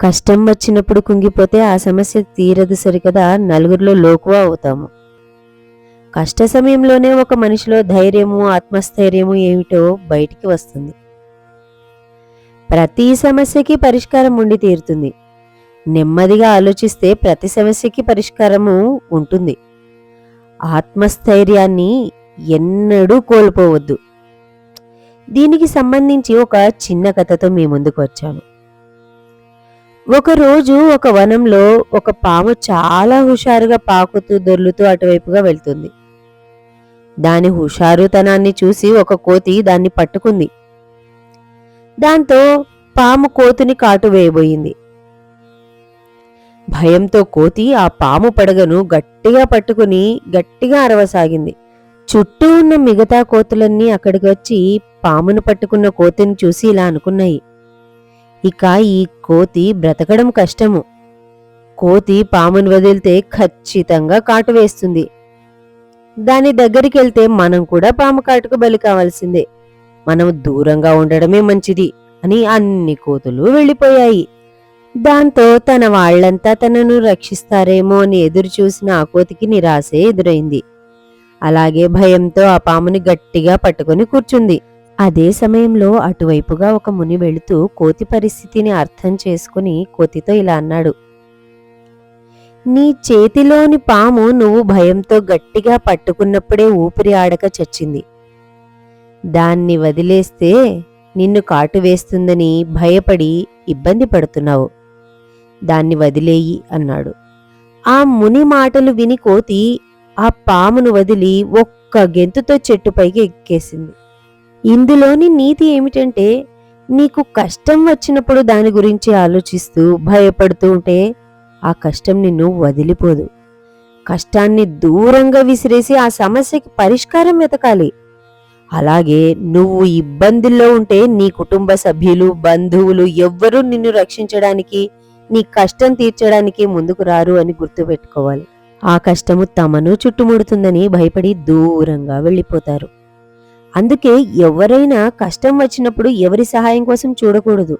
కష్టం వచ్చినప్పుడు కుంగిపోతే ఆ సమస్య తీరదు సరికదా, నలుగురిలో లోకువా అవుతాము. కష్ట సమయంలోనే ఒక మనిషిలో ధైర్యము, ఆత్మస్థైర్యము ఏమిటో బయటికి వస్తుంది. ప్రతి సమస్యకి పరిష్కారం ఉండి తీరుతుంది. నెమ్మదిగా ఆలోచిస్తే ప్రతి సమస్యకి పరిష్కారము ఉంటుంది. ఆత్మస్థైర్యాన్ని ఎన్నడూ కోల్పోవద్దు. దీనికి సంబంధించి ఒక చిన్న కథతో మీ ముందుకు వచ్చాను. ఒకరోజు ఒక వనంలో ఒక పాము చాలా హుషారుగా పాకుతూ దొర్లుతూ అటువైపుగా వెళ్తుంది. దాని హుషారుతనాన్ని చూసి ఒక కోతి దాన్ని పట్టుకుంది. దాంతో పాము కోతిని కాటు వేయబోయింది. భయంతో కోతి ఆ పాము పడగను గట్టిగా పట్టుకుని గట్టిగా అరవసాగింది. చుట్టూ ఉన్న మిగతా కోతులన్నీ అక్కడికి వచ్చి పామును పట్టుకున్న కోతిని చూసి ఇలా అనుకున్నాయి, ఇక ఈ కోతి బ్రతకడం కష్టము. కోతి పామును వదిలితే ఖచ్చితంగా కాటు వేస్తుంది. దాని దగ్గరికి వెళ్తే మనం కూడా పాము కాటుకు బలి కావాల్సిందే. మనం దూరంగా ఉండడమే మంచిది అని అన్ని కోతులు వెళ్ళిపోయాయి. దాంతో తన వాళ్లంతా తనను రక్షిస్తారేమో అని ఎదురు చూసిన ఆ కోతికి నిరాశే ఎదురైంది. అలాగే భయంతో ఆ పాముని గట్టిగా పట్టుకుని కూర్చుంది. అదే సమయంలో అటువైపుగా ఒక ముని వెళుతూ కోతి పరిస్థితిని అర్థం చేసుకుని కోతితో ఇలా అన్నాడు, నీ చేతిలోని పాము నువ్వు భయంతో గట్టిగా పట్టుకున్నప్పుడే ఊపిరి ఆడక చచ్చింది. దాన్ని వదిలేస్తే నిన్ను కాటు వేస్తుందని భయపడి ఇబ్బంది పడుతున్నావు. దాన్ని వదిలేయి అన్నాడు. ఆ ముని మాటలు విని కోతి ఆ పామును వదిలి ఒక్క గెంతుతో చెట్టుపైకి ఎక్కేసింది. ఇందులోని నీతి ఏమిటంటే, నీకు కష్టం వచ్చినప్పుడు దాని గురించి ఆలోచిస్తూ భయపడుతూ ఉంటే ఆ కష్టం నిన్ను వదిలిపోదు. కష్టాన్ని దూరంగా విసిరేసి ఆ సమస్యకి పరిష్కారం వెతకాలి. అలాగే నువ్వు ఇబ్బందుల్లో ఉంటే నీ కుటుంబ సభ్యులు, బంధువులు ఎవ్వరూ నిన్ను రక్షించడానికి, నీ కష్టం తీర్చడానికి ముందుకు రారు అని గుర్తుపెట్టుకోవాలి. ఆ కష్టము తమను చుట్టుముడుతుందని భయపడి దూరంగా వెళ్ళిపోతారు. అందుకే ఎవరైనా కష్టం వచ్చినప్పుడు ఎవరి సహాయం కోసం చూడకూడదు.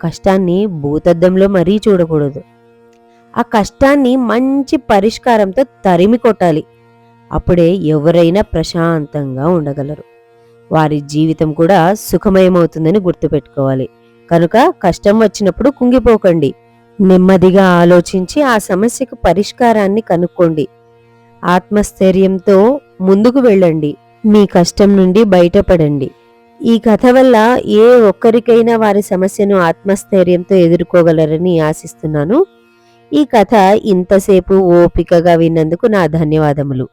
కష్టాన్ని భూతద్దంలో మరీ చూడకూడదు. ఆ కష్టాన్ని మంచి పరిష్కారంతో తరిమి కొట్టాలి. అప్పుడే ఎవరైనా ప్రశాంతంగా ఉండగలరు. వారి జీవితం కూడా సుఖమయమవుతుందని గుర్తుపెట్టుకోవాలి. కనుక కష్టం వచ్చినప్పుడు కుంగిపోకండి. నెమ్మదిగా ఆలోచించి ఆ సమస్యకు పరిష్కారాన్ని కనుక్కోండి. ఆత్మస్థైర్యంతో ముందుకు వెళ్ళండి. మీ కష్టం నుండి బయటపడండి. ఈ కథ వల్ల ఏ ఒక్కరికైనా వారి సమస్యను ఆత్మస్థైర్యంతో ఎదుర్కోగలరని ఆశిస్తున్నాను. ఈ కథ ఇంతసేపు ఓపికగా విన్నందుకు నా ధన్యవాదములు.